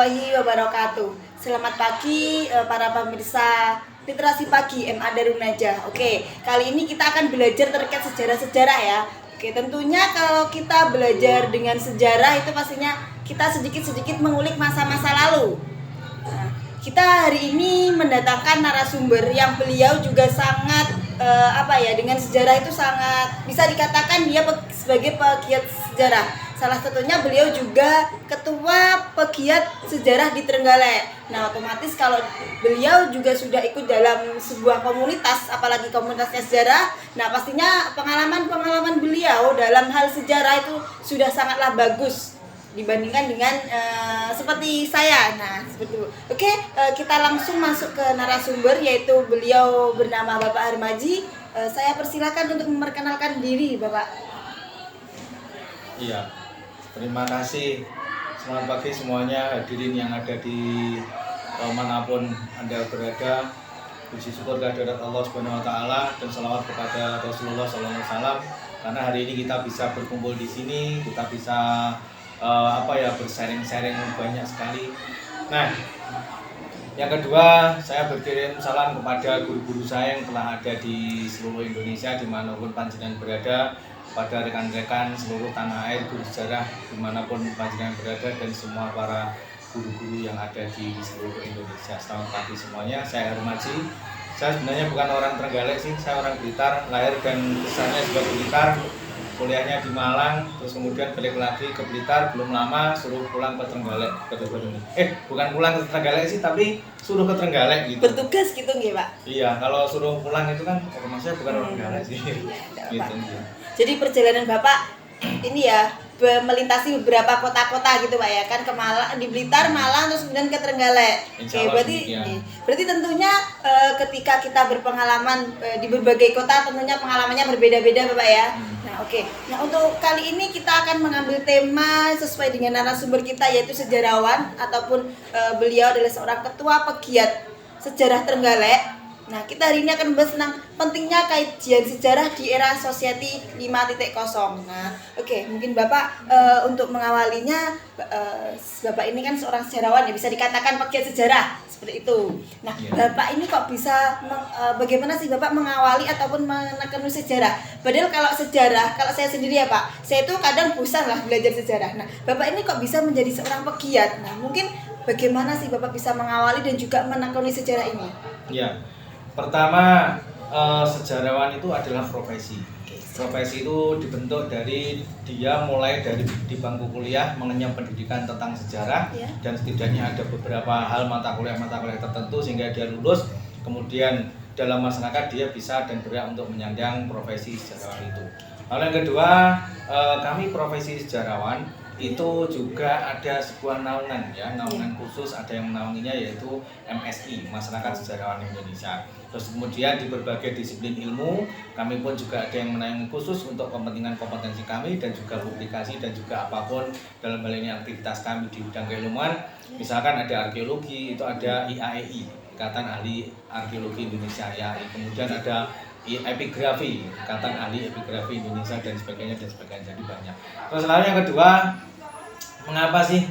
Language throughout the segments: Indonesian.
warahmatullahi wabarakatuh. Selamat pagi para pemirsa Literasi Pagi MA Darun Najah. Oke, kali ini kita akan belajar terkait sejarah-sejarah ya. Oke, tentunya kalau kita belajar dengan sejarah itu pastinya kita sedikit-sedikit mengulik masa-masa lalu. Nah, kita hari ini mendatangkan narasumber yang beliau juga sangat dengan sejarah itu sangat bisa dikatakan dia sebagai pegiat sejarah. Salah satunya beliau juga ketua pegiat sejarah di Trenggalek. Nah, otomatis kalau beliau juga sudah ikut dalam sebuah komunitas, apalagi komunitasnya sejarah, nah pastinya pengalaman-pengalaman beliau dalam hal sejarah itu sudah sangatlah bagus dibandingkan dengan seperti saya. Nah, seperti itu. Oke, kita langsung masuk ke narasumber, yaitu beliau bernama Bapak Harmaji. Saya persilakan untuk memperkenalkan diri, Bapak. Iya, terima kasih. Selamat pagi semuanya hadirin yang ada di manapun Anda berada. Puji syukur kehadirat Allah Subhanahu wa taala dan salawat kepada Rasulullah sallallahu alaihi wasallam. Karena hari ini kita bisa berkumpul di sini, kita bisa bersharing-sharing banyak sekali. Nah, yang kedua, saya berkirim salam kepada guru-guru saya yang telah ada di seluruh Indonesia dimanapun panjenengan berada, pada rekan-rekan seluruh tanah air guru sejarah dimanapun panjenengan berada, dan semua para guru-guru yang ada di seluruh Indonesia. Selamat pagi semuanya, saya Harmaji. Saya sebenarnya bukan orang Trenggalek sih, saya orang Blitar, lahir dan besarnya juga di Blitar, kuliahnya di Malang, terus kemudian balik lagi ke Blitar, belum lama suruh pulang ke Trenggalek, bukan pulang ke Trenggalek sih, tapi suruh ke Trenggalek gitu. Bertugas gitu nggih, Pak? Iya, kalau suruh pulang itu kan maksudnya bukan orang Trenggalek sih. Gitu. Jadi perjalanan Bapak ini ya melintasi beberapa kota-kota gitu Pak ya, kan ke Malang, di Blitar, Malang, terus kemudian ke Trenggalek. Oke, berarti tentunya ketika kita berpengalaman di berbagai kota, tentunya pengalamannya berbeda-beda Bapak ya. Nah, oke. Nah, untuk kali ini kita akan mengambil tema sesuai dengan narasumber kita, yaitu sejarawan ataupun beliau adalah seorang ketua pegiat sejarah Trenggalek. Nah, kita hari ini akan membahas tentang pentingnya kajian sejarah di era Society 5.0. Nah, oke, mungkin Bapak untuk mengawalinya, Bapak ini kan seorang sejarawan ya, bisa dikatakan pegiat sejarah seperti itu. Nah, Bapak ini kok bisa bagaimana sih Bapak mengawali ataupun menekuni sejarah? Padahal kalau sejarah, kalau saya sendiri ya Pak, saya itu kadang bosan lah belajar sejarah. Nah, Bapak ini kok bisa menjadi seorang pegiat? Nah, mungkin bagaimana sih Bapak bisa mengawali dan juga menekuni sejarah ini? Iya. Pertama, sejarawan itu adalah profesi. Profesi itu dibentuk dari dia mulai dari di bangku kuliah mengenyam pendidikan tentang sejarah, dan setidaknya ada beberapa hal mata kuliah tertentu sehingga dia lulus. Kemudian dalam masyarakat dia bisa dan berhak untuk menyandang profesi sejarawan itu. Lalu yang kedua, kami profesi sejarawan itu juga ada sebuah naungan ya, naungan khusus, ada yang menaunginya yaitu MSI, Masyarakat Sejarawan Indonesia. Terus kemudian di berbagai disiplin ilmu, kami pun juga ada yang menaungi khusus untuk kepentingan kompetensi kami dan juga publikasi dan juga apapun dalam hal ini aktivitas kami di bidang keilmuan. Misalkan ada arkeologi, itu ada IAEI, Ikatan Ahli Arkeologi Indonesia ya. Kemudian ada epigrafi, Ikatan Ahli Epigrafi Indonesia dan sebagainya. Jadi banyak. Terus lalu yang kedua, mengapa sih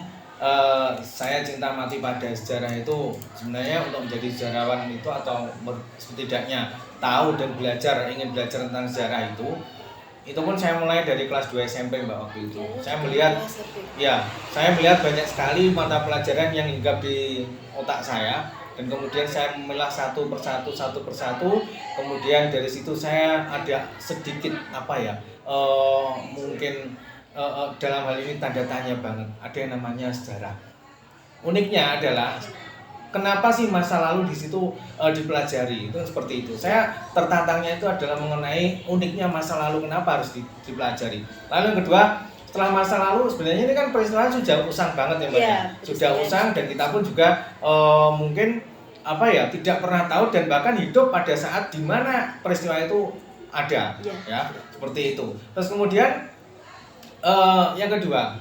saya cinta mati pada sejarah itu? Sebenarnya untuk menjadi sejarawan itu atau setidaknya tahu dan ingin belajar tentang sejarah itu pun saya mulai dari kelas 2 SMP Mbak waktu itu. Saya melihat banyak sekali mata pelajaran yang hinggap di otak saya, dan kemudian saya memilah satu persatu, kemudian dari situ saya ada sedikit dalam hal ini tanda tanya banget, ada yang namanya sejarah. Uniknya adalah kenapa sih masa lalu di situ dipelajari, itu seperti itu. Saya tertantangnya itu adalah mengenai uniknya masa lalu, kenapa harus dipelajari. Lalu yang kedua, setelah masa lalu sebenarnya ini kan peristiwa sudah usang banget ya Mbak. Sudah usang, dan kita pun juga mungkin tidak pernah tahu dan bahkan hidup pada saat di mana peristiwa itu ada ya, seperti itu. Terus kemudian yang kedua,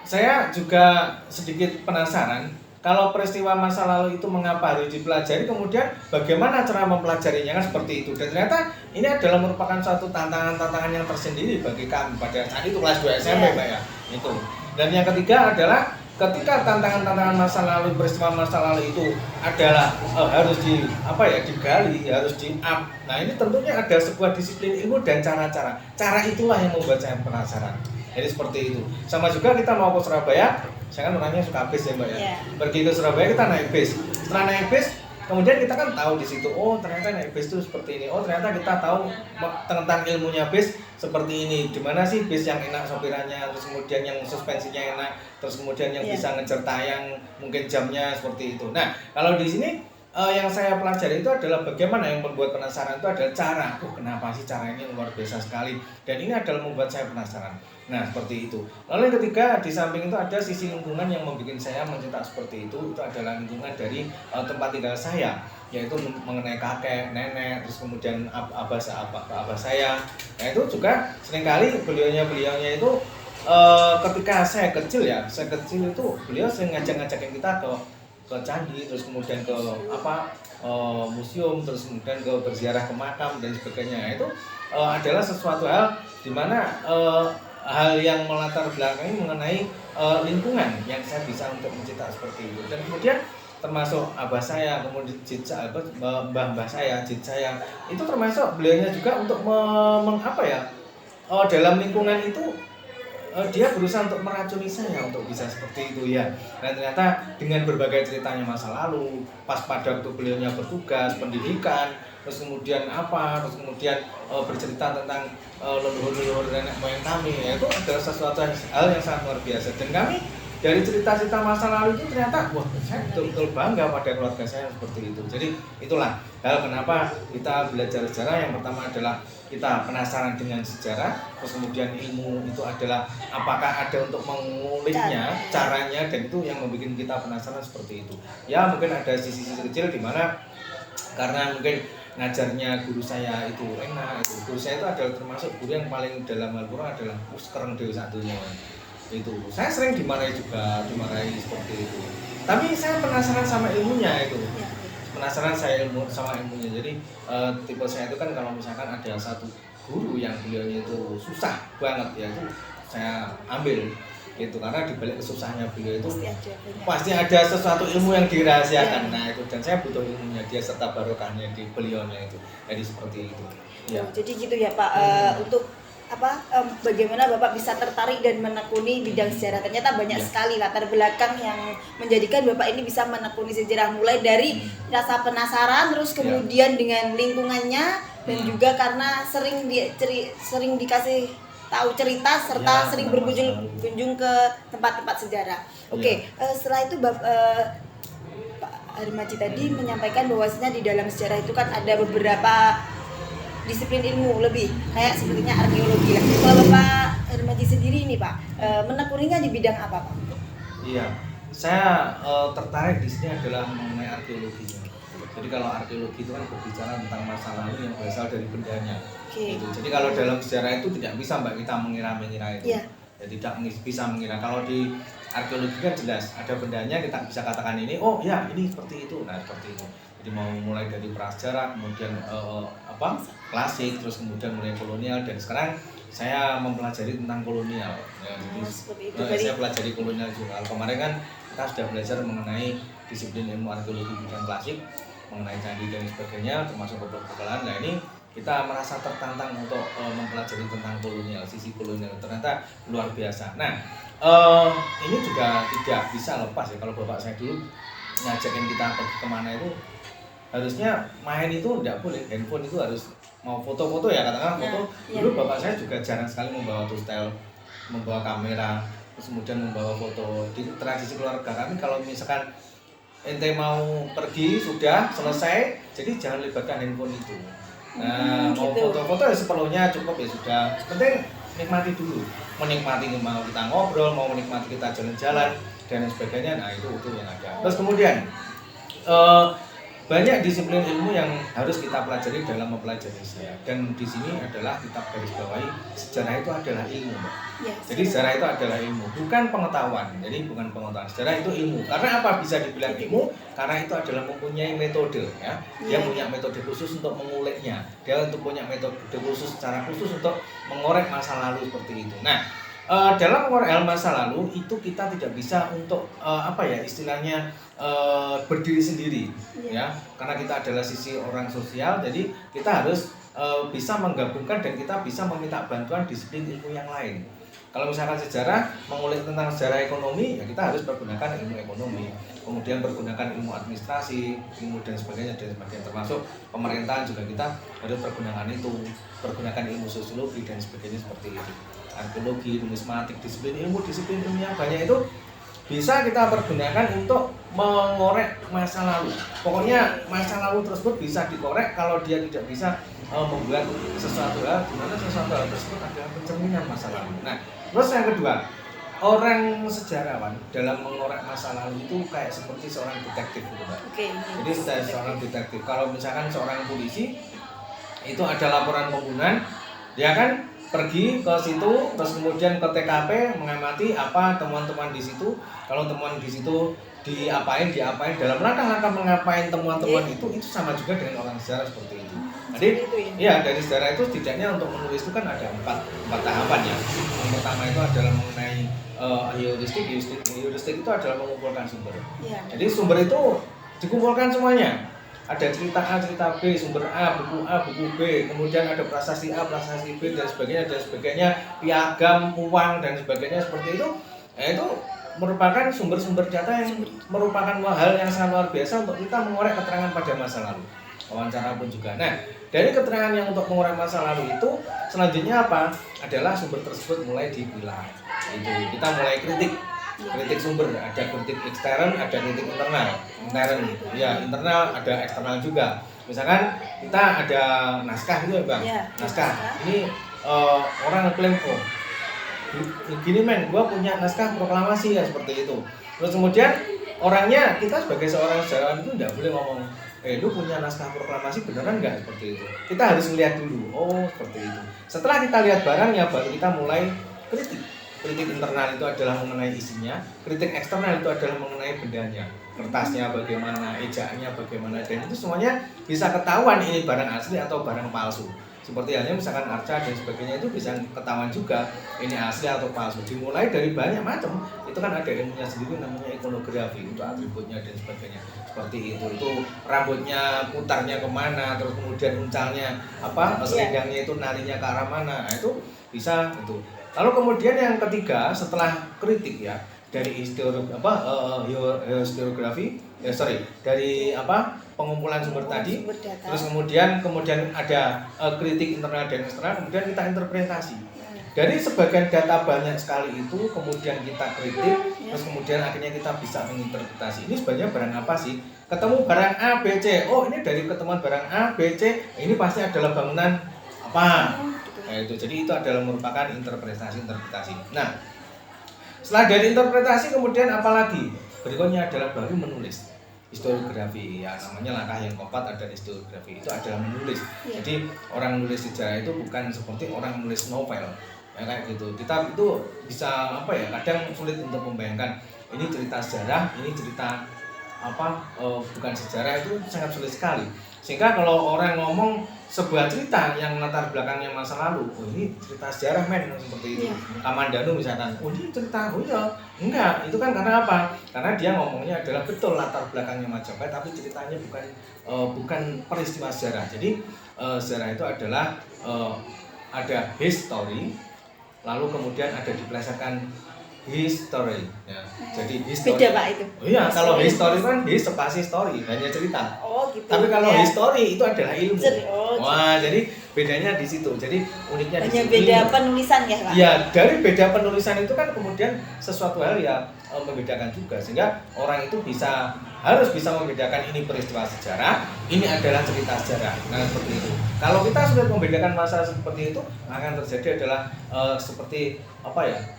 saya juga sedikit penasaran kalau peristiwa masa lalu itu mengapa harus dipelajari, kemudian bagaimana cara mempelajarinya, kan seperti itu. Dan ternyata ini adalah merupakan suatu tantangan yang tersendiri bagi kami pada saat itu kelas 2 SMP Mbak ya. Itu. Dan yang ketiga adalah ketika tantangan-tantangan masa lalu, peristiwa masa lalu itu adalah harus digali, harus di-up. Nah, ini tentunya ada sebuah disiplin ilmu dan cara-cara. Cara itulah yang membuat saya penasaran. Jadi seperti itu. Sama juga kita mau ke Surabaya, saya kan orangnya suka bis ya Mbak ya. Yeah. Pergi ke Surabaya kita naik bis. Setelah naik bis, kemudian kita kan tahu di situ, oh ternyata naik bis itu seperti ini. Oh ternyata kita tahu tentang ilmunya bis seperti ini. Dimana sih bis yang enak sopirannya, terus kemudian yang suspensinya enak, terus kemudian yang bisa ngejar tayang, mungkin jamnya seperti itu. Nah kalau di sini yang saya pelajari itu adalah bagaimana yang membuat penasaran itu adalah cara. Kenapa sih cara ini luar biasa sekali? Dan ini adalah membuat saya penasaran. Nah seperti itu. Lalu yang ketiga, di samping itu ada sisi lingkungan yang membuat saya mencinta seperti itu. Itu adalah lingkungan dari tempat tinggal saya, yaitu mengenai kakek, nenek, terus kemudian abah saya. Nah itu juga seringkali beliaunya itu ketika saya kecil itu beliau sering ngajak-ngajakin kita ke candi, terus kemudian ke museum, terus kemudian ke berziarah ke makam dan sebagainya. Itu adalah sesuatu hal di mana hal yang melatar belakangi mengenai lingkungan yang saya bisa untuk mencinta seperti itu. Dan kemudian termasuk abah saya, kemudian mbah saya, jid saya, itu termasuk beliaunya juga untuk dalam lingkungan itu dia berusaha untuk meracuni saya untuk bisa seperti itu ya. Dan ternyata dengan berbagai ceritanya masa lalu, pas pada waktu beliaunya bertugas pendidikan, terus kemudian bercerita tentang leluhur nenek moyang kami, ya, itu adalah sesuatu hal yang sangat luar biasa. Dan kami dari cerita-cerita masa lalu itu ternyata saya betul-betul bangga pada keluarga saya seperti itu. Jadi itulah hal kenapa kita belajar sejarah. Yang pertama adalah kita penasaran dengan sejarah, terus kemudian ilmu itu adalah apakah ada untuk menguliknya, caranya, dan itu yang membuat kita penasaran seperti itu. Ya mungkin ada sisi-sisi kecil di mana karena mungkin ngajarnya guru saya itu enak, guru saya itu adalah termasuk guru yang paling dalam Al-Quran adalah sekarang dewa satunya. Itu saya sering dimarahi seperti itu. Tapi saya penasaran sama ilmunya itu. Penasaran saya sama ilmunya. Jadi tipe saya itu kan kalau misalkan ada satu guru yang beliaunya itu susah banget ya, itu saya ambil gitu, karena di balik kesusahannya beliau itu pasti ada sesuatu ilmu yang dirahasiakan. Nah itu, dan saya butuh ilmunya dia serta barokahnya di beliaunya itu. Jadi seperti itu ya. Jadi gitu ya Pak. Untuk bagaimana Bapak bisa tertarik dan menekuni bidang sejarah? Ternyata banyak sekali latar belakang yang menjadikan Bapak ini bisa menekuni sejarah, mulai dari rasa penasaran, terus kemudian dengan lingkungannya, dan juga karena sering dikasih tahu cerita serta sering berkunjung ke tempat-tempat sejarah. Oke. Setelah itu Pak Harmaji tadi menyampaikan bahwasanya di dalam sejarah itu kan ada beberapa disiplin ilmu lebih, kayak sepertinya arkeologi. Kalau Pak Harmaji sendiri ini Pak, menekuninya di bidang apa Pak? Iya, saya tertarik di sini adalah mengenai arkeologinya. Jadi kalau arkeologi itu kan berbicara tentang masa lalu yang berasal dari bendanya. Gitu. Jadi kalau dalam sejarah itu tidak bisa Mbak kita mengira-mengira itu. Ya, tidak bisa mengira. Kalau di arkeologi kan jelas ada bendanya, kita bisa katakan ini, oh ya ini seperti itu. Nah seperti itu. Jadi mau mulai dari prasejarah, kemudian klasik, terus kemudian mulai kolonial, dan sekarang saya mempelajari tentang kolonial. Ya, jadi saya pelajari kolonial juga. Kemarin kan kita sudah belajar mengenai disiplin ilmu arkeologi bidang klasik, mengenai candi dan sebagainya, termasuk kebakaran. Nah ini kita merasa tertantang untuk mempelajari tentang kolonial, sisi kolonial ternyata luar biasa. Nah ini juga tidak bisa lepas ya, kalau bapak saya dulu ngajakin kita pergi kemana itu harusnya main itu tidak boleh, handphone itu harus mau foto-foto ya, katakan foto. Dulu bapak saya juga jarang sekali membawa tustel, membawa kamera, terus kemudian membawa foto. Di tradisi keluarga kami kalau misalkan ente mau pergi sudah selesai, jadi jangan libatkan handphone itu. Nah mau foto-foto ya seperlunya cukup ya sudah, penting nikmati dulu, menikmati mau kita ngobrol, mau menikmati kita jalan-jalan dan sebagainya. Nah itu yang ada. Terus kemudian banyak disiplin ilmu yang harus kita pelajari dalam mempelajari sejarah, dan di sini adalah kita garis bawahi sejarah itu adalah ilmu, Mbak. Jadi sejarah itu adalah ilmu, bukan pengetahuan. Jadi bukan pengetahuan, sejarah itu ilmu. Karena apa bisa dibilang ilmu? Karena itu adalah mempunyai metode ya. Dia punya metode khusus untuk menguliknya. Dia untuk punya metode khusus, secara khusus untuk mengorek masa lalu seperti itu. Nah, Dalam mengorek hal masa lalu itu kita tidak bisa untuk apa ya istilahnya berdiri sendiri ya, karena kita adalah sisi orang sosial, jadi kita harus bisa menggabungkan dan kita bisa meminta bantuan disiplin ilmu yang lain. Kalau misalkan sejarah, mengulik tentang sejarah ekonomi, ya kita harus pergunakan ilmu ekonomi, kemudian pergunakan ilmu administrasi, ilmu dan sebagainya, termasuk pemerintahan juga kita harus pergunakan itu, pergunakan ilmu sosiologi dan sebagainya seperti itu, arkeologi, numismatik, disiplin ilmiah banyak itu bisa kita pergunakan untuk mengorek masa lalu. Pokoknya masa lalu tersebut bisa dikorek kalau dia tidak bisa membuat sesuatu hal di mana sesuatu hal tersebut adalah pencerminan masa lalu. Nah, terus yang kedua, orang sejarawan dalam mengorek masa lalu itu kayak seperti seorang detektif gitu, Pak. Jadi seorang detektif. Kalau misalkan seorang polisi itu ada laporan pembunuhan, dia kan pergi ke situ, terus kemudian ke TKP mengamati apa temuan-temuan di situ. Kalau temuan di situ diapain dalam langkah-langkah mengapain temuan-temuan itu sama juga dengan orang sejarah seperti itu. Jadi ya dari sejarah itu setidaknya untuk menulis itu kan ada empat tahapan ya. Yang pertama itu adalah mengenai heuristik itu adalah mengumpulkan sumber. Jadi sumber itu dikumpulkan semuanya. Ada cerita A, cerita B, sumber A, buku B, kemudian ada prasasti A, prasasti B dan sebagainya, piagam, uang dan sebagainya seperti itu. Itu merupakan sumber-sumber data yang merupakan hal yang sangat luar biasa untuk kita mengorek keterangan pada masa lalu. Wawancara pun juga. Nah, dari keterangan yang untuk mengorek masa lalu itu selanjutnya apa? Adalah sumber tersebut mulai dipilah. Itu kita mulai kritik sumber, ada kritik ekstern, ada kritik internal. Internal ada eksternal juga. Misalkan kita ada naskah gitu ya, Bang. Naskah. Ini orang klaim gini gue punya naskah proklamasi ya seperti itu. Terus kemudian orangnya, kita sebagai seorang sejarawan itu tidak boleh ngomong lu punya naskah proklamasi beneran nggak seperti itu. Kita harus melihat dulu, oh seperti itu. Setelah kita lihat barangnya, baru kita mulai kritik. Kritik internal itu adalah mengenai isinya, kritik eksternal itu adalah mengenai bendanya, kertasnya bagaimana, ejaannya bagaimana, dan itu semuanya bisa ketahuan ini barang asli atau barang palsu. Seperti halnya misalkan arca dan sebagainya itu bisa ketahuan juga ini asli atau palsu. Dimulai dari banyak macam, itu kan ada ilmunya sendiri namanya ikonografi, untuk atributnya dan sebagainya. Seperti itu rambutnya putarnya kemana, terus kemudian uncalnya selendangnya itu narinya ke arah mana, nah, itu bisa itu. Lalu kemudian yang ketiga setelah kritik ya dari historiografi, dari pengumpulan sumber tadi, terus kemudian ada kritik internal dan eksternal, kemudian kita interpretasi. Dari sebagian data banyak sekali itu kemudian kita kritik, terus kemudian akhirnya kita bisa menginterpretasi. Ini sebenarnya barang apa sih? Ketemu barang A, B, C. Oh, ini dari ketemuan barang A, B, C. Ini pasti adalah bangunan apa? Nah, itu. Jadi itu adalah merupakan interpretasi. Nah, setelah dari interpretasi kemudian apalagi? Berikutnya adalah baru menulis. Historiografi ya, namanya langkah yang keempat ada historiografi, itu adalah menulis. Jadi orang menulis sejarah itu bukan seperti orang menulis novel ya kayak gitu. Kita itu bisa kadang sulit untuk membayangkan ini cerita sejarah, ini cerita bukan sejarah, itu sangat sulit sekali. Sehingga kalau orang ngomong sebuah cerita yang latar belakangnya masa lalu, oh ini cerita sejarah seperti itu. Kamandanu misalkan, oh ini cerita, enggak, itu kan karena apa? Karena dia ngomongnya adalah betul latar belakangnya Majapahit, tapi ceritanya bukan peristiwa sejarah. Jadi sejarah itu adalah ada history, lalu kemudian ada dipelesetkan history ya. Jadi history. Beda Pak itu. Oh iya, kalau history kan spasi story, hanya cerita. Oh gitu. Tapi kalau history itu adalah ilmu. Wah, jadi bedanya di situ. Jadi uniknya di situ. Beda penulisan ya, Pak. Iya, dari beda penulisan itu kan kemudian sesuatu hal yang membedakan juga, sehingga orang itu harus bisa membedakan ini peristiwa sejarah, ini adalah cerita sejarah. Nah, seperti itu. Kalau kita sudah membedakan masalah seperti itu, akan terjadi adalah seperti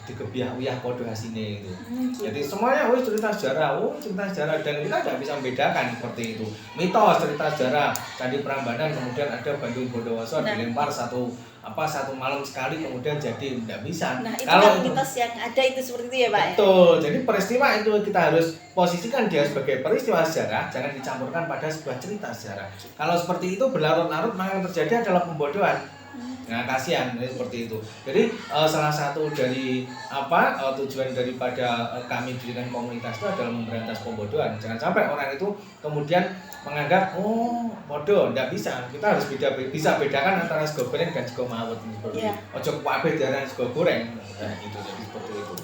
digebiah-uyah kode hasine itu. Jadi semuanya cerita sejarah, dan kita tidak bisa membedakan seperti itu. Mitos cerita sejarah, Candi Prambanan kemudian ada Bandung Bondowoso dilempar satu malam sekali kemudian jadi tidak bisa. Nah, itu kalau mitos yang ada itu seperti itu ya, Pak. Betul. Jadi peristiwa itu kita harus posisikan dia sebagai peristiwa sejarah, jangan dicampurkan pada sebuah cerita sejarah. Kalau seperti itu berlarut-larut, maka yang terjadi adalah pembodohan. Nah, kasihan seperti itu. Jadi salah satu dari tujuan daripada kami dirikan komunitas itu adalah memberantas pembodohan. Jangan sampai orang itu kemudian menganggap bodoh, tidak bisa. Kita harus bisa bedakan antara sego goreng dan sego mawut seperti itu. Ojo kabeh diarani sego goreng. Nah, itu jadi seperti itu.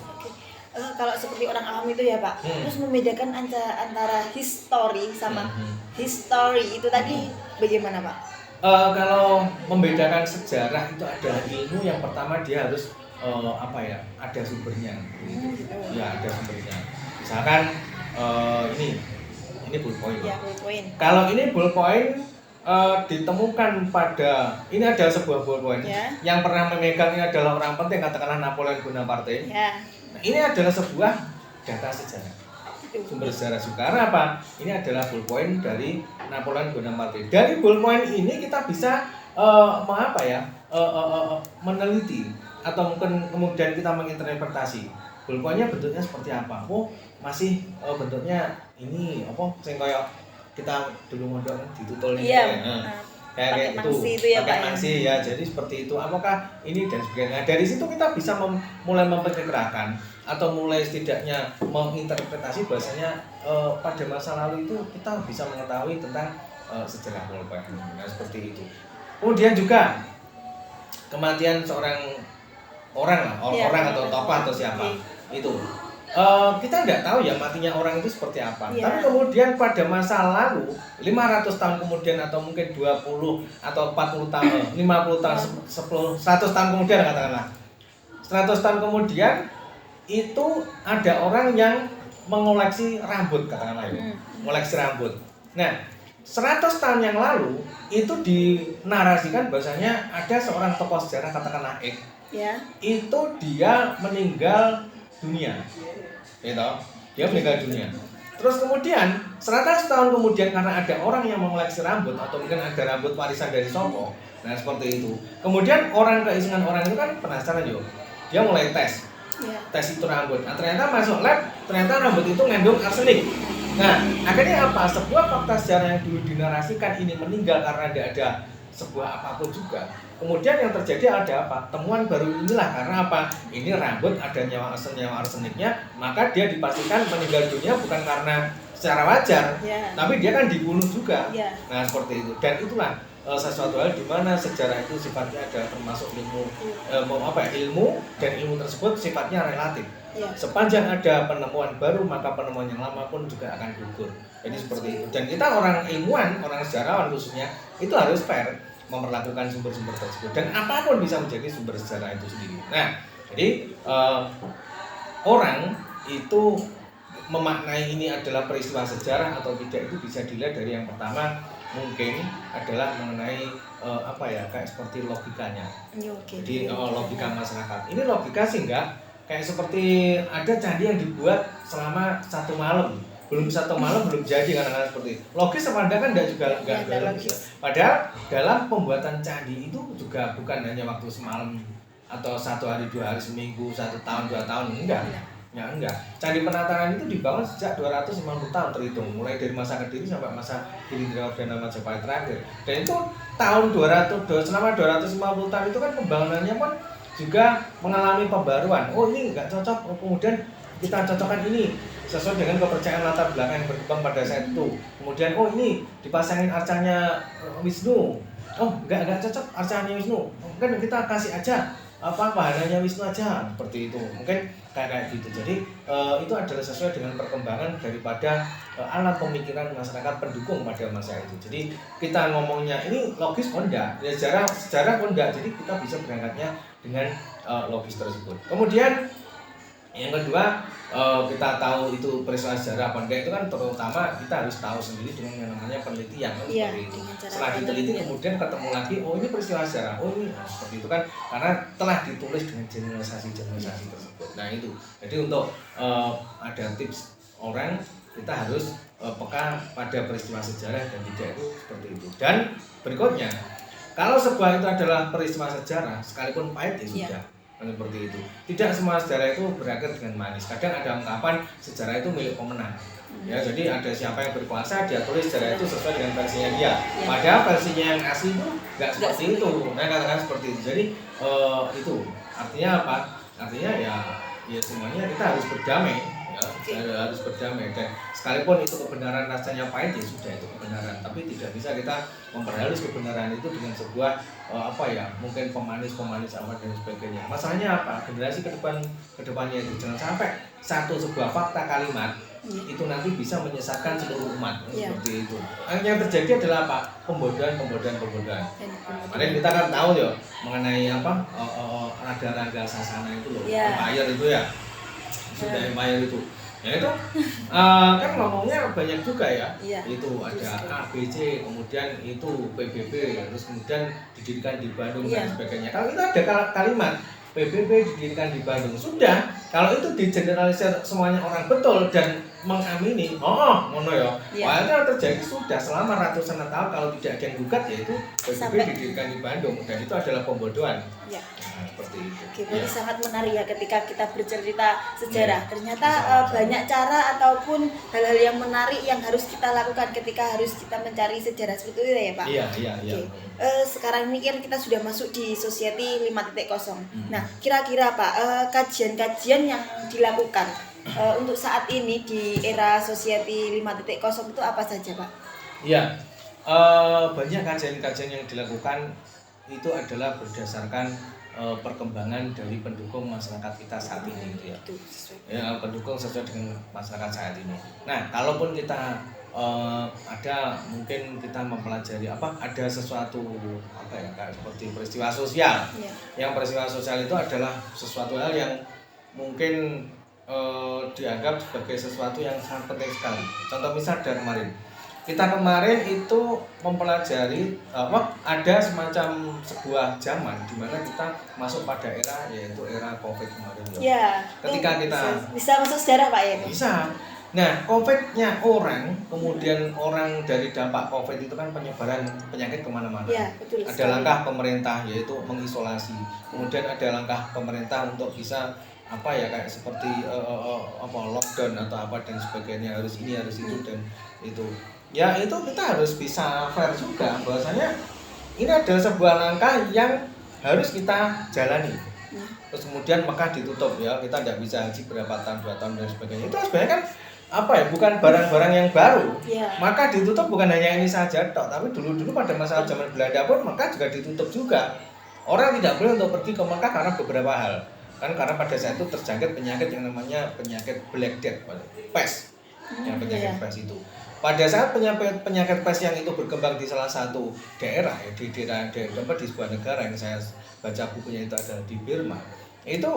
Kalau seperti orang awam itu ya Pak, terus membedakan antara history sama history itu tadi bagaimana Pak? Kalau membedakan sejarah itu adalah ilmu yang pertama dia harus ada sumbernya. Ya, ada sumbernya. Misalkan ini ballpoint. Ya, ballpoint. Kalau ini ballpoint ditemukan pada ini adalah sebuah ballpoint yang pernah memegang ini adalah orang penting, katakanlah Napoleon Bonaparte. Ya. Nah, ini adalah sebuah data sejarah. Sumber sejarah karena apa? Ini adalah ballpoint dari Napoleon Bonaparte. Dari ballpoint ini kita bisa meneliti atau mungkin kemudian kita menginterpretasi ballpointnya bentuknya seperti apa. Masih bentuknya ini sing kaya kita dulu mondok ditutul ini. Kayak itu pakai mangsi ya, jadi seperti itu. Apakah ini dan sebagainya. Dari situ kita bisa mulai memperkirakan atau mulai setidaknya menginterpretasi bahasanya pada masa lalu itu kita bisa mengetahui tentang sejarah ballpoint. Nah, seperti itu. Kemudian juga kematian seorang orang atau tokoh atau siapa itu. Kita tidak tahu ya matinya orang itu seperti apa. Tapi kemudian pada masa lalu 500 tahun kemudian atau mungkin 20 atau 40 tahun, 50 tahun, 10, 100 tahun kemudian katakanlah. 100 tahun kemudian itu ada orang yang mengoleksi rambut katakanlah itu. Mengoleksi rambut. Nah, 100 tahun yang lalu itu dinarasikan bahwasanya ada seorang tokoh sejarah katakanlah X. Itu dia meninggal dunia. Gitu. Dia meninggal dunia. Terus kemudian 100 tahun kemudian karena ada orang yang mengoleksi rambut atau mungkin ada rambut warisan dari Sopo. Nah, seperti itu. Kemudian keisengan orang itu kan penasaran yo. Dia mulai tes. Tes itu rambut. Nah, ternyata masuk lab, ternyata rambut itu mengandung arsenik. Nah, akhirnya apa? Sebuah fakta sejarah yang dulu dinarasikan ini meninggal karena tidak ada sebuah apapun juga. Kemudian yang terjadi ada apa? Temuan baru inilah karena apa? Ini rambut ada nyawa arseniknya, maka dia dipastikan meninggal dunia bukan karena secara wajar, tapi dia kan dibunuh juga. Nah, seperti itu. Dan itulah sesuatu hal di mana sejarah itu sifatnya ada termasuk ilmu dan ilmu tersebut sifatnya relatif. Sepanjang ada penemuan baru maka penemuan yang lama pun juga akan gugur. Jadi seperti itu. Dan kita orang ilmuwan, orang sejarawan khususnya itu harus fair memperlakukan sumber-sumber tersebut dan apapun bisa menjadi sumber sejarah itu sendiri. Nah, jadi orang itu memaknai ini adalah peristiwa sejarah atau tidak itu bisa dilihat dari yang pertama mungkin adalah mengenai kayak seperti logikanya. Jadi logika masyarakat. Ini logika sih enggak kayak seperti ada candi yang dibuat selama 1 malam. Belum 1 malam belum jadi kadang-kadang seperti itu. Logis apa enggak kan enggak logis. Padahal dalam pembuatan candi itu juga bukan hanya waktu semalam atau 1 hari, 2 hari, seminggu, 1 tahun, 2 tahun, enggak. Ya enggak. Candi Penataran itu dibangun sejak 250 tahun terhitung, mulai dari masa Kediri sampai masa Girindra Majapahit terakhir. Dan itu selama 250 tahun itu kan pembangunannya pun juga mengalami pembaruan. Ini enggak cocok, kemudian kita cocokkan ini sesuai dengan kepercayaan latar belakang yang berkembang pada saat itu. Kemudian ini dipasangin arcanya Wisnu. Enggak cocok arcanya Wisnu. Mungkin kita kasih aja pahananya Wisnu aja seperti itu. Mungkin kayak gitu. Jadi itu adalah sesuai dengan perkembangan daripada alat pemikiran masyarakat pendukung pada masa itu. Jadi kita ngomongnya ini logis pun enggak, ya sejarah pun enggak. Jadi kita bisa berangkatnya dengan logis tersebut. Kemudian yang kedua, kita tahu itu peristiwa sejarah apa enggak itu kan terutama kita harus tahu sendiri dengan yang namanya penelitian kan, seperti itu. Setelah diteliti kemudian ketemu lagi, ini peristiwa sejarah, ini seperti itu kan karena telah ditulis dengan generalisasi tersebut. Nah itu, jadi untuk ada tips orang kita harus peka pada peristiwa sejarah dan tidak itu seperti itu. Dan berikutnya, kalau sebuah itu adalah peristiwa sejarah sekalipun pahit ya sudah. seperti itu. Tidak semua sejarah itu berakhir dengan manis. Kadang ada ungkapan sejarah itu milik pemenang. Ya, jadi ada siapa yang berkuasa, dia tulis sejarah itu sesuai dengan versinya dia. Padahal versinya yang asli itu nggak seperti itu. Nah, katakan seperti itu. Jadi itu artinya apa? Artinya ya semuanya kita harus berdamai. Harus berdamai, dan sekalipun itu kebenaran rasanya pahit, ya sudah itu kebenaran, tapi tidak bisa kita memperhalus kebenaran itu dengan sebuah mungkin pemanis apa dan sebagainya. Masalahnya apa? Generasi kedepannya itu jangan sampai sebuah fakta kalimat itu nanti bisa menyesatkan seluruh umat seperti itu. Yang terjadi adalah apa? Pembodohan. Kemarin kita kan tahu ya mengenai Raja Sasana itu loh, Empire itu ya. Sudah Empire itu ya itu kan ngomongnya banyak juga ya. Itu ada A, B, C, kemudian itu PBB, terus kemudian didirikan di Bandung dan sebagainya. Kalau itu ada kalimat PBB didirikan di Bandung, sudah kalau itu digeneralisir semuanya orang betul dan mengamini, ngono ya. Wah, itu terjadi sudah selama ratusan tahun, kalau tidak ada yang gugat yaitu PBB didirikan di Bandung, dan itu adalah pembodohan. Nah, seperti itu. Oke, berarti sangat menarik ya ketika kita bercerita sejarah. Ternyata banyak cara ataupun hal-hal yang menarik yang harus kita lakukan ketika harus kita mencari sejarah seperti itu ya, Pak. Iya. Sekarang ini kan kita sudah masuk di Society 5.0. Nah, kira-kira Pak, kajian-kajian yang dilakukan untuk saat ini di era Society 5.0 itu apa saja, Pak? Iya, banyak kajian-kajian yang dilakukan itu adalah berdasarkan perkembangan dari pendukung masyarakat kita saat ini gitu ya. Pendukung sesuai dengan masyarakat saat ini. Nah, kalaupun kita mungkin kita mempelajari ada sesuatu kayak seperti peristiwa sosial. Yang peristiwa sosial itu adalah sesuatu hal yang mungkin dianggap sebagai sesuatu yang sangat penting sekali. Contoh misal dari kita kemarin itu mempelajari ada semacam sebuah zaman di mana kita masuk pada era yaitu era COVID kemarin. Ketika kita bisa masuk sejarah Pak ya? Bisa. Nah, COVID-nya kemudian orang dari dampak COVID itu kan penyebaran penyakit kemana-mana. Ada langkah pemerintah yaitu mengisolasi. Kemudian ada langkah pemerintah untuk bisa kayak seperti lockdown atau apa dan sebagainya, harus ini harus itu dan itu. Ya itu kita harus bisa fair juga bahwasanya ini adalah sebuah langkah yang harus kita jalani. Terus kemudian Mekah ditutup ya, kita tidak bisa haji berapa tahun, 2 tahun dan sebagainya. Itu sebenarnya kan bukan barang-barang yang baru. Maka ditutup bukan hanya ini saja tapi dulu pada masa zaman Belanda pun Mekah juga ditutup juga. Orang tidak boleh untuk pergi ke Mekah karena beberapa hal. Kan karena pada saat itu terjangkit penyakit yang namanya penyakit Black Death, pes. Yang penyakit pes itu. Pada saat penyakit pes yang itu berkembang di salah satu daerah di sebuah negara yang saya baca bukunya itu ada di Burma, itu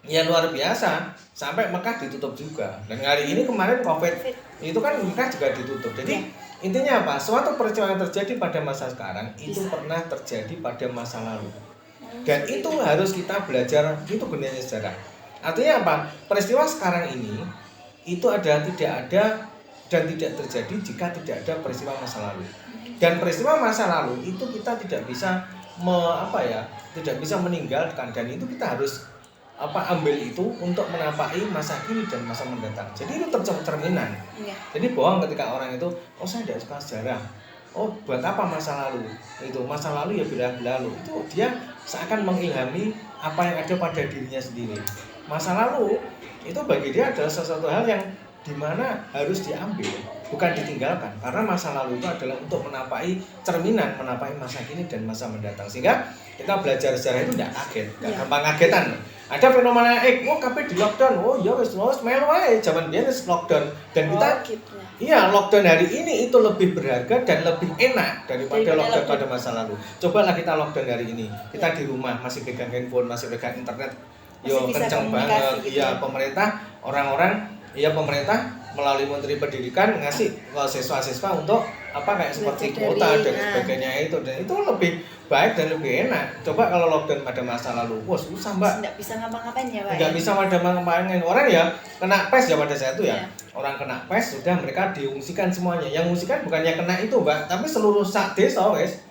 ya luar biasa sampai Mekah ditutup juga. Dan hari ini kemarin COVID itu kan Mekah juga ditutup. Jadi intinya apa? Suatu peristiwa yang terjadi pada masa sekarang itu pernah terjadi pada masa lalu. Dan itu harus kita belajar, itu gunanya sejarah. Artinya apa? Peristiwa sekarang ini itu tidak ada dan tidak terjadi jika tidak ada peristiwa masa lalu. Dan peristiwa masa lalu itu kita tidak bisa tidak bisa meninggalkan, dan itu kita harus ambil itu untuk menapaki masa kini dan masa mendatang. Jadi itu cerminan. Jadi bohong ketika orang itu saya tidak suka sejarah. Buat apa masa lalu? Itu masa lalu ya berlalu. Itu dia seakan mengilhami apa yang ada pada dirinya sendiri. Masa lalu itu bagi dia adalah sesuatu hal yang dimana harus diambil, bukan ditinggalkan, karena masa lalu itu adalah untuk menapaki cerminan, menapaki masa kini dan masa mendatang. Sehingga kita belajar sejarah itu tidak kaget, tidak gampang kagetan. Ada fenomena kabeh di lockdown, wis melu wae zaman biyen wis lockdown, dan kita lockdown hari ini itu lebih berharga dan lebih enak daripada lockdown pada masa lalu. Cobalah kita lockdown hari ini, kita di rumah masih pegang handphone, masih pegang internet, kencang banget. Pemerintah pemerintah melalui Menteri Pendidikan ngasih ke siswa-siswa untuk kayak seperti kuota dan sebagainya itu, dan itu lebih baik dan lebih enak. Coba kalau lockdown pada masa lalu, susah Mbak. Nggak bisa ngapa-ngapain ya Pak. Nggak bisa ngapa-ngapain. Orang ya kena pes ya pada saat itu ya. Orang kena pes sudah mereka diungsikan semuanya. Yang ungsikan bukannya kena itu Mbak, tapi seluruh desa wes.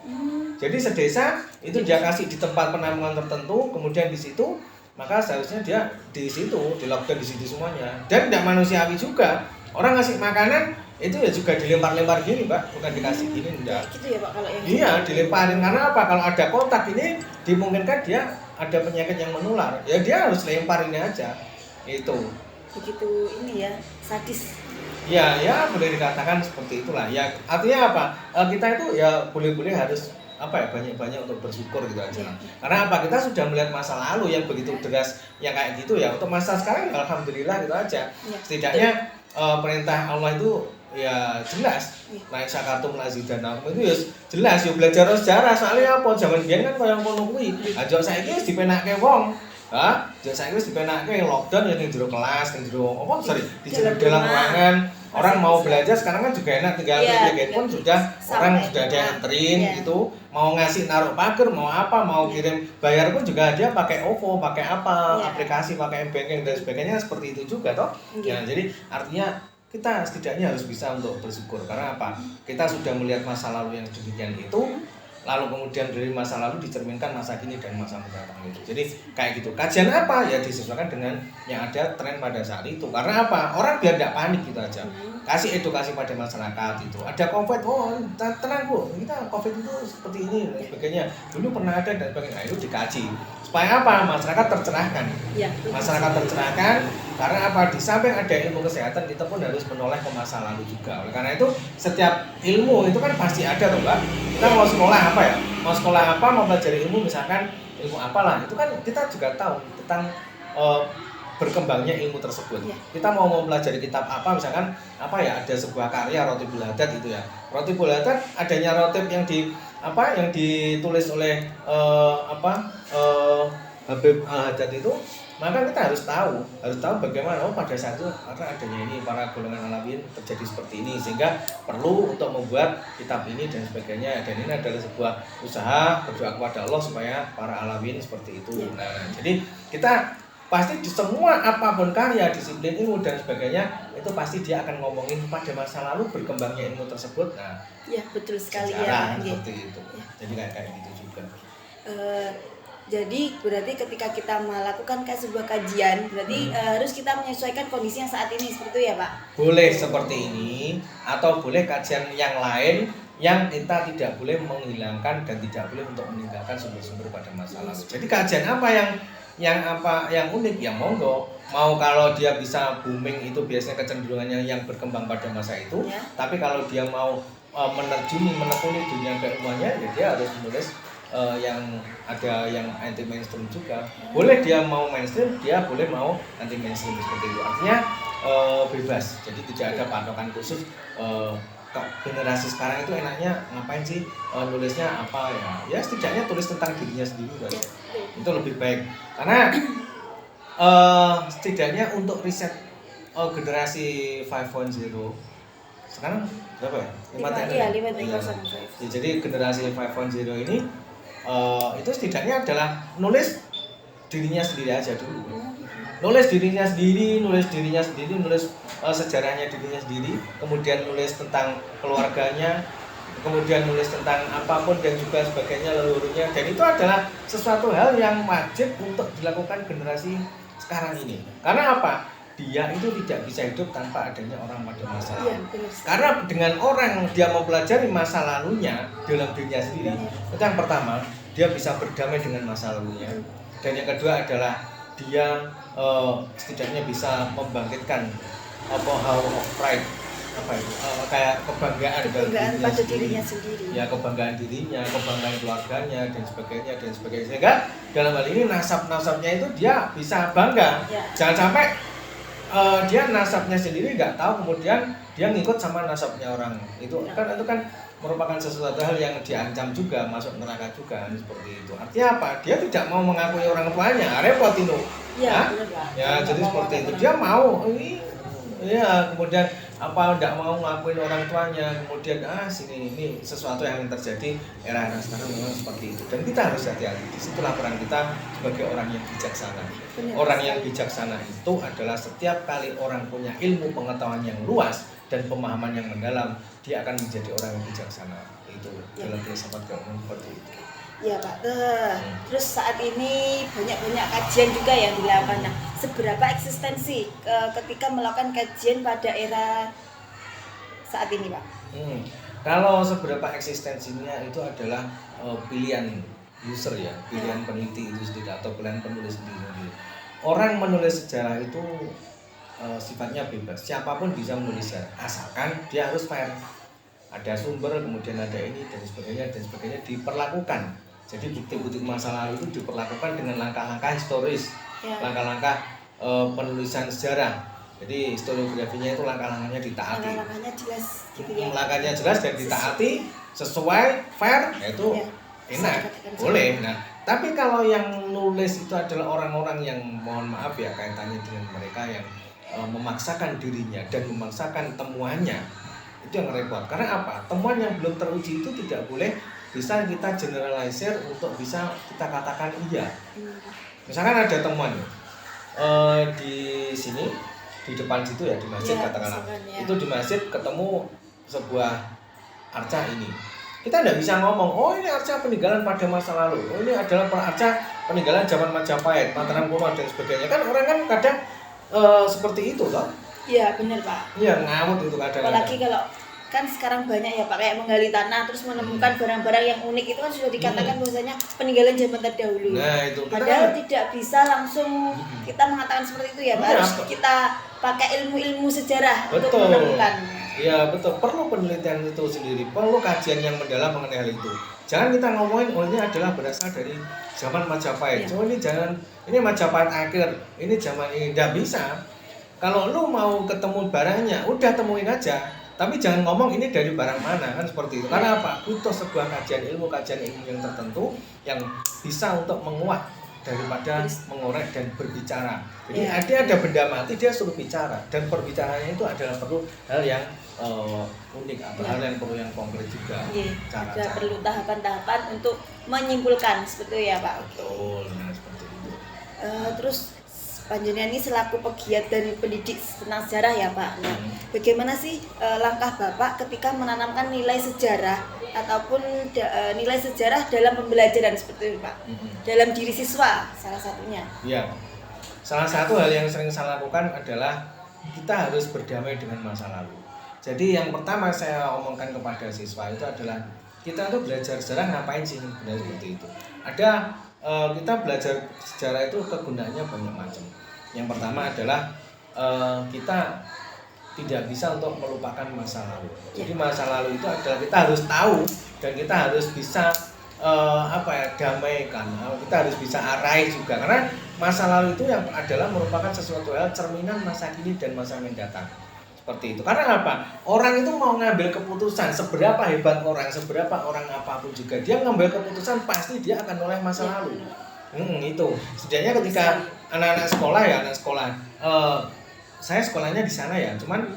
Jadi sedesa itu dia kasih di tempat penampungan tertentu, kemudian di situ maka seharusnya dia di situ, di lockdown di situ semuanya. Dan tidak manusiawi juga. Orang ngasih makanan itu ya juga dilempar-lempar gini, Pak, bukan dikasih gini, enggak. Gitu ya, Pak, kalau yang Iya, dilemparin. Karena apa? Kalau ada kotak ini dimungkinkan dia ada penyakit yang menular. Ya dia harus lempar ini aja. Itu. Begitu ini ya, sadis. Ya, ya boleh dikatakan seperti itulah. Ya, artinya apa? Kita itu ya boleh-boleh harus banyak-banyak untuk bersyukur gitu aja. Karena apa? Kita sudah melihat masa lalu yang begitu deras yang kayak gitu ya. Untuk masa sekarang alhamdulillah gitu aja. Setidaknya perintah Allah itu ya jelas. Naik sakatum lazidanakum itu ya jelas ya belajar sejarah. Soalnya apa? Zaman biyen kan koyo ngono kuwi. Aja saiki wis dipenake wong. Saiki wis dipenake lockdown ya ning jero kelas, ning jero di dalam ruangan. Orang mau belajar sekarang kan juga enak, tinggal klik pun sudah orang sudah ada yang nganterin gitu. Mau ngasih naruh pagar, mau apa, mau kirim bayar pun juga dia pakai OVO, pakai apa, aplikasi, pakai banking dan sebagainya seperti itu juga toh. Ya, jadi artinya kita setidaknya harus bisa untuk bersyukur karena apa? Kita sudah melihat masa lalu yang demikian itu, lalu kemudian dari masa lalu dicerminkan masa kini dan masa mendatang itu. Jadi kayak gitu. Kajian apa? Ya disesuaikan dengan yang ada tren pada saat itu. Karena apa? Orang biar tidak panik gitu aja. Kasih edukasi pada masyarakat itu. Ada COVID, tenang Bu, kita COVID itu seperti ini dan sebagainya. Dulu pernah ada dan sebagainya. Nah, itu dikaji. Supaya apa? Masyarakat tercerahkan. Masyarakat tercerahkan karena apa? Di samping ada ilmu kesehatan, kita pun harus menoleh ke masa lalu juga. Oleh karena itu setiap ilmu itu kan pasti ada tuh Mbak. Kita mau sekolah apa ya? Mau sekolah apa, mau belajar ilmu misalkan ilmu apalah, itu kan kita juga tahu tentang berkembangnya ilmu tersebut. Kita mau mempelajari kitab apa misalkan ada sebuah karya Rotibul Hadad itu ya. Rotibul Hadad adanya rotib yang ditulis oleh Habib Al-Haddad itu, maka kita harus tahu bagaimana pada saat itu karena adanya ini para golongan alawiyyin terjadi seperti ini sehingga perlu untuk membuat kitab ini dan sebagainya, dan ini adalah sebuah usaha berdoa kepada Allah supaya para alawiyyin seperti itu. Nah, jadi kita pasti di semua apapun karya, disiplin ilmu dan sebagainya itu pasti dia akan ngomongin pada masa lalu berkembangnya ilmu tersebut. Nah, ya betul sekali ya. Seperti itu. Jadi kayak gitu juga. Jadi berarti ketika kita melakukan sebuah kajian, berarti harus kita menyesuaikan kondisi yang saat ini seperti itu ya Pak? Boleh seperti ini, atau boleh kajian yang lain yang kita tidak boleh menghilangkan dan tidak boleh untuk meninggalkan sumber-sumber pada masa lalu. Jadi kajian apa yang unik ya monggo. Mau kalau dia bisa booming itu biasanya kecenderungannya yang berkembang pada masa itu. Tapi kalau dia mau menekuni dunia keilmuannya, ya dia harus menulis yang ada yang anti mainstream juga. Boleh dia mau mainstream, dia boleh mau anti mainstream seperti itu. Artinya bebas. Jadi tidak ada patokan khusus. Generasi sekarang itu enaknya ngapain sih nulisnya apa ya? Ya setidaknya tulis tentang dirinya sendiri kan. Itu lebih baik. Karena setidaknya untuk riset generasi 5.0 sekarang berapa ya? 5.0. Ya, jadi generasi 5.0 ini itu setidaknya adalah nulis dirinya sendiri aja dulu. Nulis dirinya sendiri, nulis sejarahnya dirinya sendiri, kemudian nulis tentang keluarganya, kemudian nulis tentang apapun dan juga sebagainya leluhurnya. Dan itu adalah sesuatu hal yang wajib untuk dilakukan generasi sekarang ini. Karena apa? Dia itu tidak bisa hidup tanpa adanya orang pada masa lalu. Karena dengan orang dia mempelajari masa lalunya dalam dirinya sendiri, itu yang pertama, dia bisa berdamai dengan masa lalunya. Dan yang kedua adalah dia setidaknya bisa membangkitkan how of pride, kayak kebanggaan pada dirinya sendiri. Ya, kebanggaan dirinya, kebanggaan keluarganya dan sebagainya. Sehingga dalam hal ini nasab-nasabnya itu dia bisa bangga. Jangan sampai dia nasabnya sendiri nggak tahu, kemudian dia ngikut sama nasabnya orang. Itu kan merupakan sesuatu hal yang diancam juga, masuk neraka juga seperti itu. Artinya apa? Dia tidak mau mengakui orang tuanya, repot itu. Ya, jadi seperti itu. Dia mau kemudian tidak mau ngakuin orang tuanya, kemudian ini sesuatu yang terjadi era sekarang memang seperti itu. Dan kita harus hati-hati. Disitulah peran kita sebagai orang yang bijaksana. Orang yang bijaksana itu adalah setiap kali orang punya ilmu pengetahuan yang luas dan pemahaman yang mendalam, dia akan menjadi orang yang bijaksana. Itu dalam filsafat keilmuan seperti itu. Ya Pak. Terus saat ini banyak kajian juga yang dilakukan. Nah, seberapa eksistensi ketika melakukan kajian pada era saat ini Pak? Kalau seberapa eksistensinya itu adalah pilihan user ya, pilihan peneliti itu sendiri atau pilihan penulis sendiri. Orang menulis sejarah itu sifatnya bebas, siapapun bisa menulis sejarah asalkan dia harus fair, ada sumber, kemudian ada ini dan sebagainya diperlakukan. Jadi bukti-bukti masa lalu itu diperlakukan dengan langkah-langkah historis, langkah-langkah penulisan sejarah. Jadi historiografinya itu langkah-langkahnya ditaati. Langkah-langkahnya jelas gitu ya. Langkahnya jelas dan ditaati sesuai, fair, itu enak, boleh. Nah, tapi kalau yang nulis itu adalah orang-orang yang mohon maaf ya kaitannya dengan mereka yang memaksakan dirinya dan memaksakan temuannya, itu yang repot. Karena apa? Temuan yang belum teruji itu tidak boleh bisa kita generalisir untuk bisa kita katakan iya. Misalkan ada temuan di sini, di depan situ ya, di masjid katakanlah, itu di masjid ketemu sebuah arca ini. Kita tidak bisa ngomong, oh ini arca peninggalan pada masa lalu, oh ini adalah arca peninggalan zaman Majapahit, Mataram kuno dan sebagainya. Kan orang kan kadang seperti itu toh. Iya benar Pak. Iya ngamut itu kadang. Apalagi kalau kan sekarang banyak ya Pak kayak menggali tanah terus menemukan barang-barang yang unik, itu kan sudah dikatakan bahwasanya peninggalan zaman terdahulu. Nah itu. Padahal tidak bisa langsung kita mengatakan seperti itu ya Pak. Harus kita pakai ilmu-ilmu sejarah untuk menemukan. Iya betul, perlu penelitian itu sendiri, perlu kajian yang mendalam mengenai hal itu. Jangan kita ngomongin oh ini adalah berasal dari zaman Majapahit. Oh ini Majapahit akhir, ini zaman ini. Tidak bisa. Kalau lu mau ketemu barangnya, udah temuin aja. Tapi jangan ngomong ini dari barang mana, kan seperti itu. Karena apa? Butuh sebuah kajian ilmu yang tertentu yang bisa untuk menguak daripada mengorek dan berbicara. Jadi ada benda mati dia suruh bicara, dan perbicaranya itu adalah perlu hal yang unik atau hal yang perlu yang konkret juga. Ada perlu tahapan-tahapan untuk menyimpulkan seperti itu ya Pak. Betul, nah seperti itu. Terus panjenengan ini selaku pegiat dan pendidik tentang sejarah ya Pak. Nah, bagaimana sih langkah Bapak ketika menanamkan nilai sejarah ataupun nilai sejarah dalam pembelajaran seperti itu Pak? Dalam diri siswa salah satunya. Iya. Salah satu hal yang sering saya lakukan adalah kita harus berdamai dengan masa lalu. Jadi yang pertama saya omongkan kepada siswa itu adalah kita tuh belajar sejarah ngapain sih, benar seperti itu. Ada kita belajar sejarah itu kegunaannya banyak macam. Yang pertama adalah kita tidak bisa untuk melupakan masa lalu. Jadi masa lalu itu adalah kita harus tahu dan kita harus bisa damaikan. Kita harus bisa arahi juga, karena masa lalu itu yang adalah merupakan sesuatu hal cerminan masa kini dan masa mendatang. Seperti itu. Karena apa? Orang itu mau ngambil keputusan, seberapa hebat orang, seberapa orang apapun juga, dia ngambil keputusan pasti dia akan oleh masa lalu. Itu. Setidaknya ketika anak-anak sekolah, saya sekolahnya di sana ya, cuman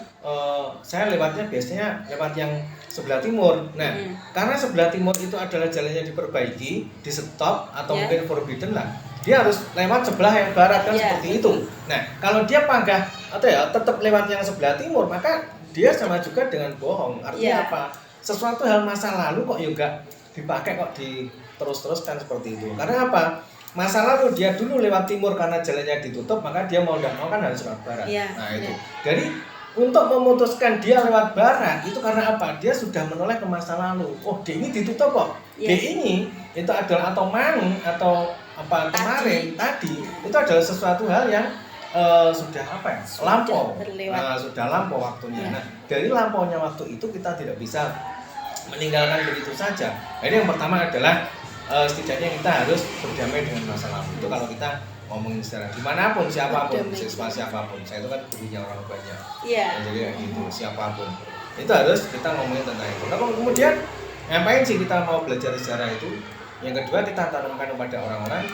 saya biasanya lewat yang sebelah timur. Nah, karena sebelah timur itu adalah jalannya diperbaiki, di stop atau mungkin forbidden lah. Dia harus lewat sebelah yang barat kan seperti itu. Nah, kalau dia panggah tetap lewat yang sebelah timur, maka dia sama juga dengan bohong. Artinya apa? Sesuatu hal masa lalu kok juga dipakai kok terus-teruskan seperti itu. Karena apa? Masa lalu dia dulu lewat timur karena jalannya ditutup, maka dia mau tidak mau kan harus lewat barat. Nah itu. Jadi untuk memutuskan dia lewat barat itu karena apa? Dia sudah menoleh ke masa lalu. Oh, D ini ditutup kok. D ini itu adalah atau atau apa kemarin tadi itu adalah sesuatu hal yang sudah lampau. Sudah lampau waktunya. Nah, dari lampaunya waktu itu kita tidak bisa meninggalkan begitu saja. Jadi yang pertama adalah setidaknya kita harus berdamai dengan masa lalu. Itu kalau kita ngomongin sejarah dimanapun, siapapun, siswa siapapun. Saya itu kan gurunya orang banyak. Jadi kayak gitu, siapapun. Itu harus kita ngomongin tentang itu. Nah, kemudian ngapain sih kita mau belajar sejarah itu? Yang kedua, kita tanamkan kepada orang-orang,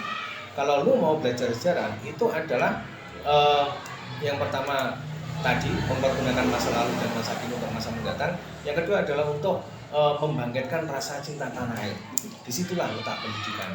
kalau lu mau belajar sejarah itu adalah yang pertama tadi mempergunakan masa lalu dan masa kini untuk masa mendatang. Yang kedua adalah untuk membangkitkan rasa cinta tanah air. Disitulah letak pendidikan.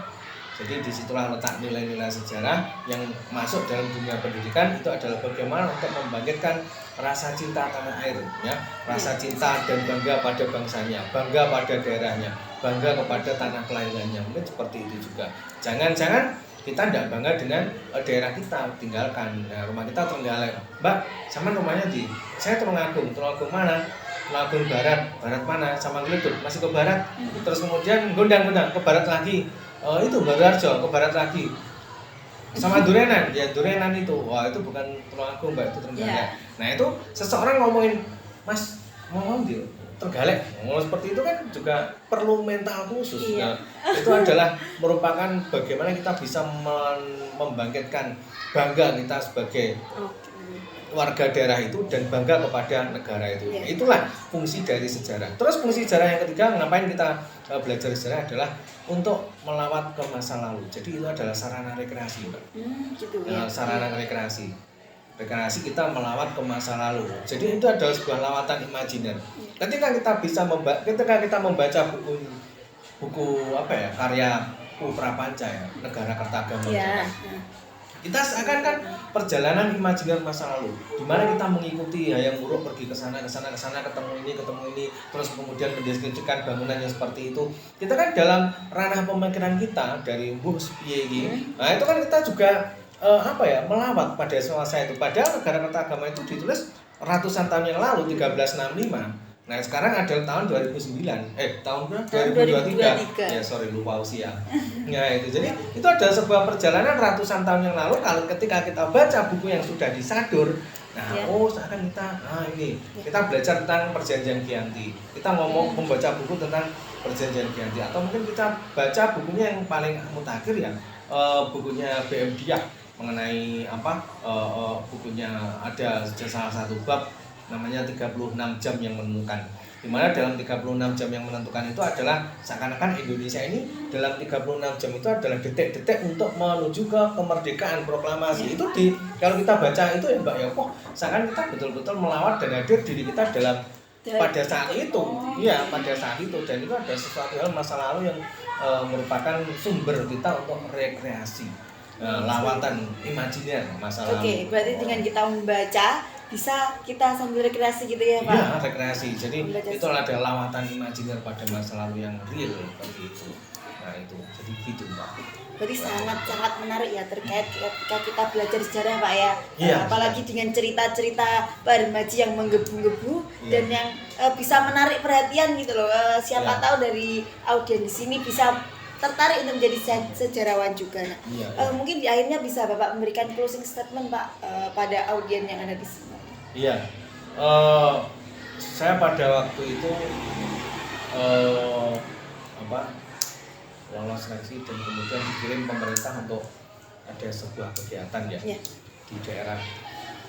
Jadi disitulah letak nilai-nilai sejarah yang masuk dalam dunia pendidikan. Itu adalah bagaimana untuk membangkitkan rasa cinta tanah air, ya, rasa cinta dan bangga pada bangsanya, bangga pada daerahnya, bangga kepada tanah kelahirannya. Mungkin seperti itu juga. Jangan-jangan kita tidak bangga dengan daerah kita, tinggalkan. Nah, rumah kita Trenggalek. Mbak, sama rumahnya di? Saya Tulungagung mana? Tulungagung Barat mana? Sama Gleduk, masih ke barat. Terus kemudian gondang ke barat lagi. Itu Baruarjo, ke barat lagi. Sama Durenan, ya Durenan itu. Wah, itu bukan Tulungagung, Mbak, itu Trenggalek. Nah, itu seseorang ngomongin, "Mas, mau di Trenggalek." Seperti itu kan juga perlu mental khusus. Nah, itu adalah merupakan bagaimana kita bisa membangkitkan bangga kita sebagai warga daerah itu dan bangga kepada negara itu. Itulah fungsi dari sejarah. Terus fungsi sejarah yang ketiga, ngapain kita belajar sejarah adalah untuk melawat ke masa lalu. Jadi itu adalah sarana rekreasi, Mbak. Gitu ya. Sarana rekreasi kita melawat ke masa lalu. Jadi itu adalah sebuah lawatan imajiner. Ketika kita membaca buku karya Prapanca ya, Negara Kertagama. Kita seakan kan perjalanan imajiner masa lalu, di mana kita mengikuti Hayam Wuruk pergi ke sana, ketemu ini, terus kemudian mendeskripsikan bangunan yang seperti itu. Kita kan dalam ranah pemikiran kita dari piye iki. Nah, itu kan kita juga melawat pada masa itu. Padahal Negara Kertagama itu ditulis ratusan tahun yang lalu, 1365. Nah, sekarang adalah tahun 2009. Tahun 2023. Ya, sorry, lupa usia. Ya, itu. Jadi, itu adalah sebuah perjalanan ratusan tahun yang lalu. Kalau ketika kita baca buku yang sudah disadur, seakan kita belajar tentang Perjanjian Giyanti. Kita membaca buku tentang Perjanjian Giyanti, atau mungkin kita baca bukunya yang paling mutakhir ya, bukunya BM Diah mengenai bukunya ada salah satu bab namanya 36 jam yang menentukan, dimana dalam 36 jam yang menentukan itu adalah seakan-akan Indonesia ini dalam 36 jam itu adalah detik-detik untuk menuju ke kemerdekaan proklamasi. Itu kalau kita baca itu ya Mbak ya, seakan kita betul-betul melawat dan hadir diri kita pada saat itu. Iya, pada saat itu, dan itu ada sesuatu hal masa lalu yang merupakan sumber kita untuk rekreasi, lawatan imajiner masa lalu. Oke, berarti dengan kita membaca bisa kita sambil rekreasi gitu ya Pak? Iya, rekreasi. Jadi itu adalah lawatan imajiner pada masa lalu yang real seperti itu. Nah itu, jadi gitu Pak. Berarti sangat menarik ya terkait ketika kita belajar sejarah Pak ya. Apalagi dengan cerita-cerita Pak Darmaji yang menggebu-gebu dan yang bisa menarik perhatian gitu loh. Siapa tahu dari audiens di sini bisa tertarik untuk menjadi sejarawan juga. Mungkin di akhirnya bisa Bapak memberikan closing statement Pak pada audiens yang ada di sini. Iya, saya pada waktu itu lolos seleksi dan kemudian dikirim pemerintah untuk ada sebuah kegiatan di daerah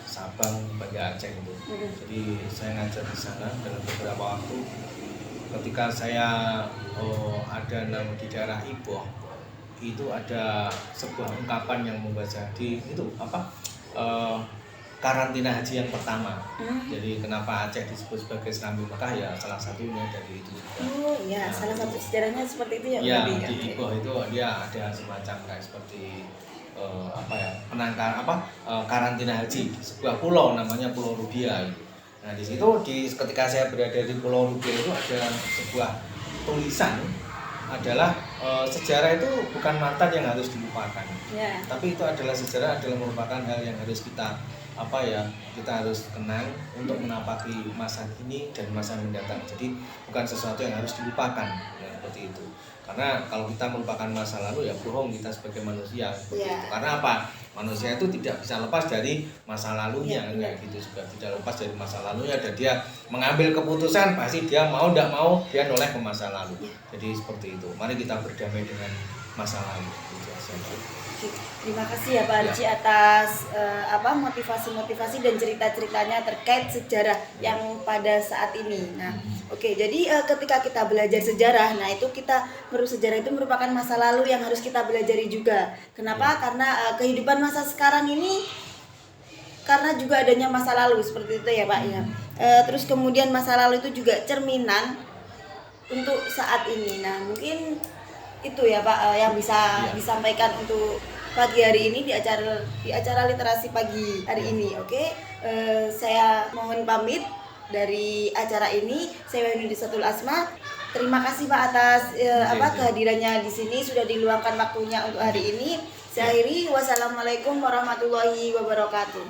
Sabang, Banda Aceh itu. Jadi saya ngajar di sana dalam beberapa waktu. Ketika saya ada di daerah Iboh, itu ada sebuah ungkapan yang membaca di itu karantina haji yang pertama. Jadi kenapa Aceh disebut sebagai Serambi Mekah ya salah satunya dari itu. Salah satu sejarahnya seperti itu ya. Iya, di Iboh itu dia ada semacam kayak seperti karantina haji di sebuah pulau namanya Pulau Rubia gitu. Nah, di situ ketika saya berada di Pulau Rubia itu ada sebuah tulisan adalah sejarah itu bukan mantan yang harus dilupakan. Tapi itu adalah sejarah merupakan hal yang harus kita kita harus kenang untuk menapaki masa kini dan masa mendatang. Jadi bukan sesuatu yang harus dilupakan seperti itu. Karena kalau kita melupakan masa lalu ya bohong kita sebagai manusia seperti itu. Karena apa? Manusia itu tidak bisa lepas dari masa lalunya kayak gitu juga, tidak lepas dari masa lalunya, dan dia mengambil keputusan pasti dia mau tidak mau dia noleh ke masa lalu. Jadi seperti itu. Mari kita berdamai dengan masa lalu. Terima kasih ya Pak Arji atas motivasi-motivasi dan cerita-ceritanya terkait sejarah yang pada saat ini. Nah, jadi ketika kita belajar sejarah, nah itu menurut sejarah itu merupakan masa lalu yang harus kita pelajari juga. Kenapa? Karena kehidupan masa sekarang ini karena juga adanya masa lalu seperti itu ya Pak ya. Terus kemudian masa lalu itu juga cerminan untuk saat ini. Nah, mungkin itu ya Pak yang bisa disampaikan untuk pagi hari ini di acara literasi pagi hari ini. Saya mohon pamit dari acara ini. Saya Wahyuni Satul Asma. Terima kasih Pak atas kehadirannya di sini, sudah diluangkan waktunya untuk hari ini. Saya akhiri, wassalamualaikum warahmatullahi wabarakatuh.